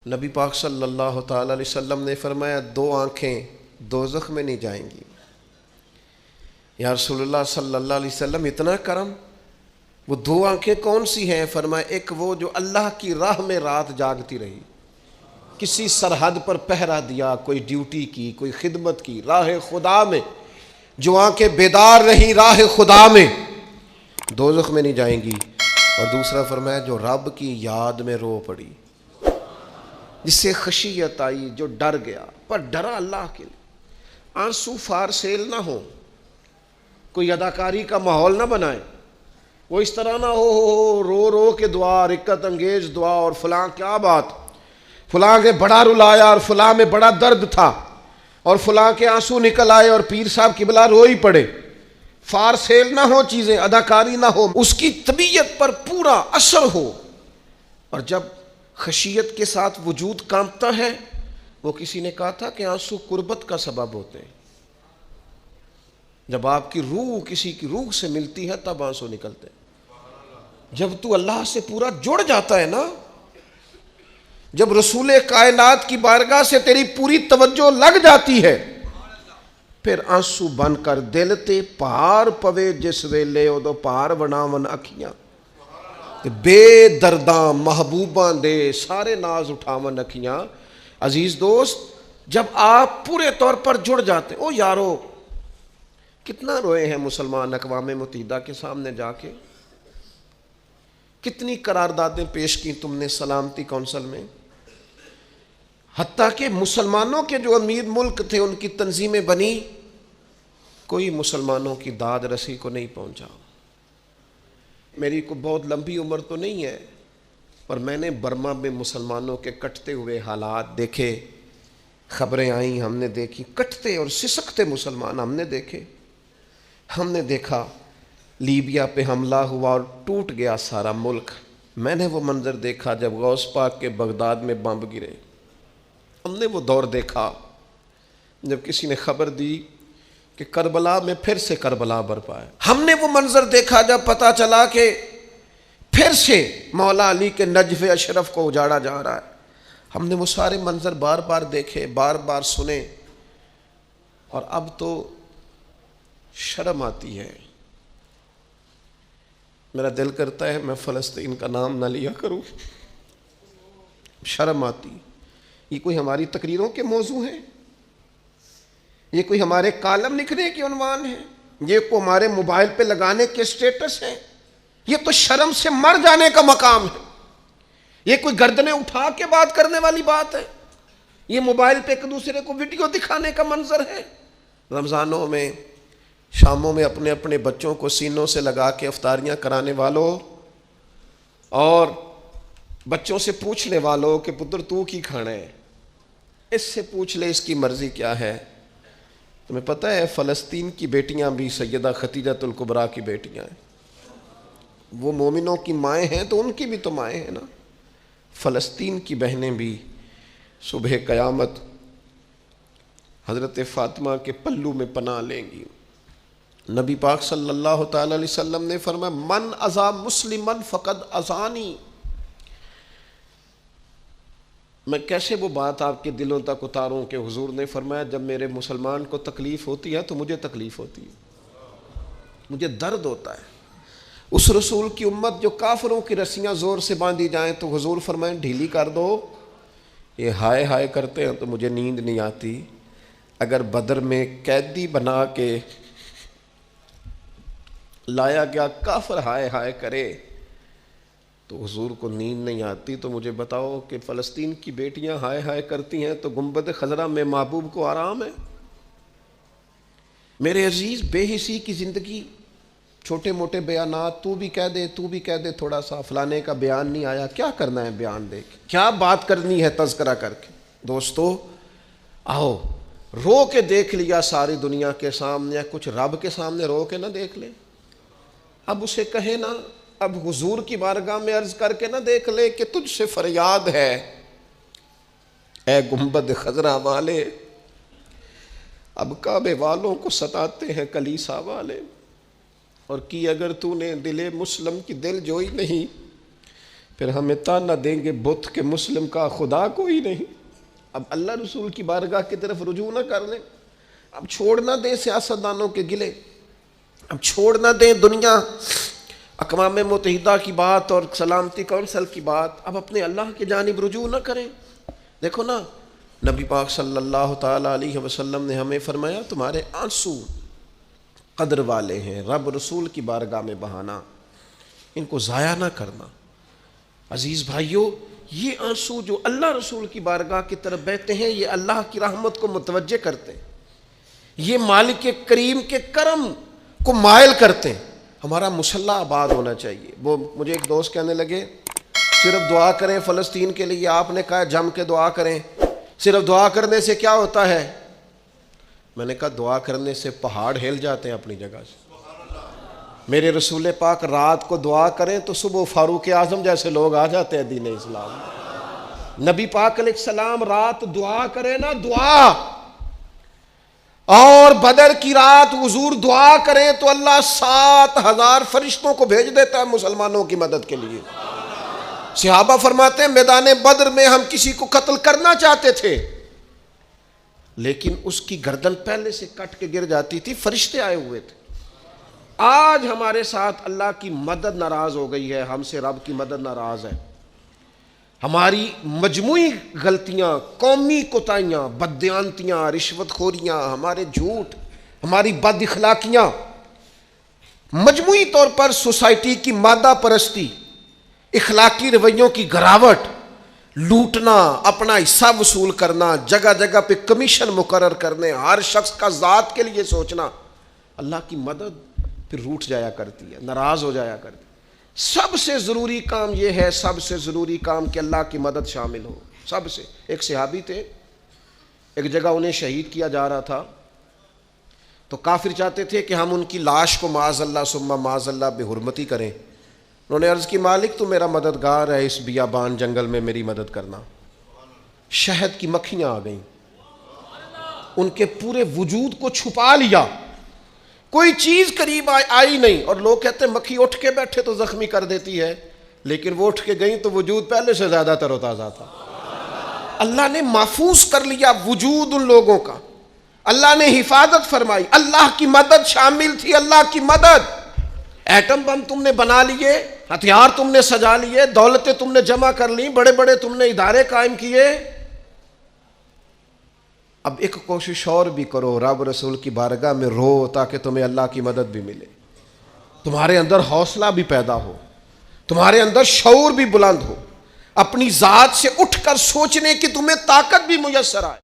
نبی پاک صلی اللہ تعالی علیہ وسلم نے فرمایا دو آنکھیں دوزخ میں نہیں جائیں گی۔ یا رسول اللہ صلی اللہ علیہ وسلم اتنا کرم، وہ دو آنکھیں کون سی ہیں؟ فرمایا ایک وہ جو اللہ کی راہ میں رات جاگتی رہی، کسی سرحد پر پہرا دیا، کوئی ڈیوٹی کی، کوئی خدمت کی، راہ خدا میں جو آنکھیں بیدار رہی راہ خدا میں، دوزخ میں نہیں جائیں گی۔ اور دوسرا فرمایا جو رب کی یاد میں رو پڑی، جس سے خشیت آئی، جو ڈر گیا، پر ڈرا اللہ کے لیے، آنسو فار سیل نہ ہو، کوئی اداکاری کا ماحول نہ بنائے، وہ اس طرح نہ ہو رو رو کے دعا، رقت انگیز دعا، اور فلاں کیا بات، فلاں کے بڑا رلایا اور فلاں میں بڑا درد تھا اور فلاں کے آنسو نکل آئے اور پیر صاحب قبلہ رو ہی پڑے، فار سیل نہ ہو چیزیں، اداکاری نہ ہو، اس کی طبیعت پر پورا اثر ہو۔ اور جب خشیت کے ساتھ وجود کانپتا ہے، وہ کسی نے کہا تھا کہ آنسو قربت کا سبب ہوتے ہیں، جب آپ کی روح کسی کی روح سے ملتی ہے تب آنسو نکلتے ہیں۔ جب تو اللہ سے پورا جڑ جاتا ہے نا، جب رسول کائنات کی بارگاہ سے تیری پوری توجہ لگ جاتی ہے، پھر آنسو بن کر دل تے پار پوے جس ویلے ادو پار بناون اکھیاں، بے درداں محبوباں دے سارے ناز اٹھاون اکھیاں۔ عزیز دوست، جب آپ پورے طور پر جڑ جاتے، او یارو کتنا روئے ہیں مسلمان اقوام متحدہ کے سامنے جا کے، کتنی قراردادیں پیش کی تم نے سلامتی کونسل میں، حتیٰ کہ مسلمانوں کے جو امیر ملک تھے ان کی تنظیمیں بنی، کوئی مسلمانوں کی داد رسی کو نہیں پہنچا۔ میری کو بہت لمبی عمر تو نہیں ہے، پر میں نے برما میں مسلمانوں کے کٹتے ہوئے حالات دیکھے، خبریں آئیں، ہم نے دیکھی، کٹتے اور سسکتے مسلمان ہم نے دیکھے۔ ہم نے دیکھا لیبیا پہ حملہ ہوا اور ٹوٹ گیا سارا ملک۔ میں نے وہ منظر دیکھا جب غوث پاک کے بغداد میں بمب گرے۔ ہم نے وہ دور دیکھا جب کسی نے خبر دی کہ کربلا میں پھر سے کربلا برپا ہے۔ ہم نے وہ منظر دیکھا جب پتہ چلا کہ پھر سے مولا علی کے نجف اشرف کو اجاڑا جا رہا ہے۔ ہم نے وہ سارے منظر بار بار دیکھے، بار بار سنے، اور اب تو شرم آتی ہے۔ میرا دل کرتا ہے میں فلسطین کا نام نہ لیا کروں، شرم آتی۔ یہ کوئی ہماری تقریروں کے موضوع ہیں؟ یہ کوئی ہمارے کالم لکھنے کے عنوان ہیں؟ یہ کوئی ہمارے موبائل پہ لگانے کے سٹیٹس ہیں؟ یہ تو شرم سے مر جانے کا مقام ہے۔ یہ کوئی گردنیں اٹھا کے بات کرنے والی بات ہے؟ یہ موبائل پہ ایک دوسرے کو ویڈیو دکھانے کا منظر ہے؟ رمضانوں میں، شاموں میں اپنے اپنے بچوں کو سینوں سے لگا کے افطاریاں کرانے والوں، اور بچوں سے پوچھنے والوں کہ پتر تو کی کھانا ہے، اس سے پوچھ لے اس کی مرضی کیا ہے۔ تمہیں پتہ ہے فلسطین کی بیٹیاں بھی سیدہ خدیجۃ الکبریٰ کی بیٹیاں ہیں، وہ مومنوں کی مائیں ہیں تو ان کی بھی تو مائیں ہیں نا۔ فلسطین کی بہنیں بھی صبح قیامت حضرت فاطمہ کے پلو میں پناہ لیں گی۔ نبی پاک صلی اللہ تعالی علیہ وسلم نے فرمایا من اذا مسلمن فقد اذانی۔ میں کیسے وہ بات آپ کے دلوں تک اتاروں کہ حضور نے فرمایا جب میرے مسلمان کو تکلیف ہوتی ہے تو مجھے تکلیف ہوتی ہے، مجھے درد ہوتا ہے۔ اس رسول کی امت جو کافروں کی رسیاں زور سے باندھی جائیں تو حضور فرمائیں ڈھیلی کر دو، یہ ہائے ہائے کرتے ہیں تو مجھے نیند نہیں آتی۔ اگر بدر میں قیدی بنا کے لایا گیا کافر ہائے ہائے کرے تو حضور کو نیند نہیں آتی، تو مجھے بتاؤ کہ فلسطین کی بیٹیاں ہائے ہائے کرتی ہیں تو گنبد خضرا میں محبوب کو آرام ہے؟ میرے عزیز، بے حسی کی زندگی، چھوٹے موٹے بیانات، تو بھی کہہ دے تھوڑا سا فلانے کا بیان نہیں آیا، کیا کرنا ہے بیان دے کے، کیا بات کرنی ہے تذکرہ کر کے۔ دوستو آؤ رو کے دیکھ لیا ساری دنیا کے سامنے، کچھ رب کے سامنے رو کے نہ دیکھ لے؟ اب اسے کہے نا، اب حضور کی بارگاہ میں عرض کر کے نہ دیکھ لے کہ تجھ سے فریاد ہے اے گنبد خضرا والے، اب کعبے والوں کو ستاتے ہیں کلیسا والے، اور کی اگر تو نے دل مسلم کی دل جوئی نہیں، پھر ہمیں تانا دیں گے بت کے مسلم کا خدا کوئی نہیں. اب اللہ رسول کی بارگاہ کی طرف رجوع نہ کر لیں. اب چھوڑ نہ دیں سیاستدانوں کے گلے, اب چھوڑ نہ دیں دنیا اقوام متحدہ کی بات اور سلامتی کونسل کی بات, اب اپنے اللہ کی جانب رجوع نہ کریں. دیکھو نا, نبی پاک صلی اللہ تعالیٰ علیہ وسلم نے ہمیں فرمایا تمہارے آنسو قدر والے ہیں, رب رسول کی بارگاہ میں بہانا, ان کو ضائع نہ کرنا. عزیز بھائیو, یہ آنسو جو اللہ رسول کی بارگاہ کی طرف بہتے ہیں یہ اللہ کی رحمت کو متوجہ کرتے ہیں, یہ مالک کریم کے کرم کو مائل کرتے ہیں. ہمارا مسلح آباد ہونا چاہیے. وہ مجھے ایک دوست کہنے لگے صرف دعا کریں فلسطین کے لیے, آپ نے کہا جم کے دعا کریں, صرف دعا کرنے سے کیا ہوتا ہے؟ میں نے کہا دعا کرنے سے پہاڑ ہل جاتے ہیں اپنی جگہ سے. میرے رسول پاک رات کو دعا کریں تو صبح فاروق اعظم جیسے لوگ آ جاتے ہیں دین اسلام. نبی پاک علیہ السلام رات دعا کریں نا, دعا, اور بدر کی رات حضور دعا کریں تو اللہ 7,000 فرشتوں کو بھیج دیتا ہے مسلمانوں کی مدد کے لیے. صحابہ فرماتے ہیں میدان بدر میں ہم کسی کو قتل کرنا چاہتے تھے لیکن اس کی گردن پہلے سے کٹ کے گر جاتی تھی, فرشتے آئے ہوئے تھے. آج ہمارے ساتھ اللہ کی مدد ناراض ہو گئی ہے, ہم سے رب کی مدد ناراض ہے. ہماری مجموعی غلطیاں, قومی کوتاہیاں, بددیانتیاں, رشوت خوریاں, ہمارے جھوٹ, ہماری بد اخلاقیاں, مجموعی طور پر سوسائٹی کی مادہ پرستی, اخلاقی رویوں کی گراوٹ, لوٹنا, اپنا حصہ وصول کرنا, جگہ جگہ پہ کمیشن مقرر کرنے, ہر شخص کا ذات کے لیے سوچنا, اللہ کی مدد پھر روٹ جایا کرتی ہے, ناراض ہو جایا کرتی ہے. سب سے ضروری کام یہ ہے, سب سے ضروری کام کہ اللہ کی مدد شامل ہو. سب سے. ایک صحابی تھے, ایک جگہ انہیں شہید کیا جا رہا تھا, تو کافر چاہتے تھے کہ ہم ان کی لاش کو معاذ اللہ ثم معاذ اللہ بے حرمتی کریں. انہوں نے عرض کی مالک تو میرا مددگار ہے, اس بیابان جنگل میں میری مدد کرنا. شہد کی مکھیاں آ گئیں, ان کے پورے وجود کو چھپا لیا, کوئی چیز قریب آئی نہیں. اور لوگ کہتے ہیں مکھی اٹھ کے بیٹھے تو زخمی کر دیتی ہے, لیکن وہ اٹھ کے گئیں تو وجود پہلے سے زیادہ تر و تازہ تھا. اللہ نے محفوظ کر لیا وجود ان لوگوں کا, اللہ نے حفاظت فرمائی, اللہ کی مدد شامل تھی. اللہ کی مدد. ایٹم بم تم نے بنا لیے, ہتھیار تم نے سجا لیے, دولتیں تم نے جمع کر لی, بڑے بڑے تم نے ادارے قائم کیے. اب ایک کوشش اور بھی کرو, رب رسول کی بارگاہ میں رو تاکہ تمہیں اللہ کی مدد بھی ملے, تمہارے اندر حوصلہ بھی پیدا ہو, تمہارے اندر شعور بھی بلند ہو, اپنی ذات سے اٹھ کر سوچنے کی تمہیں طاقت بھی میسر آئے.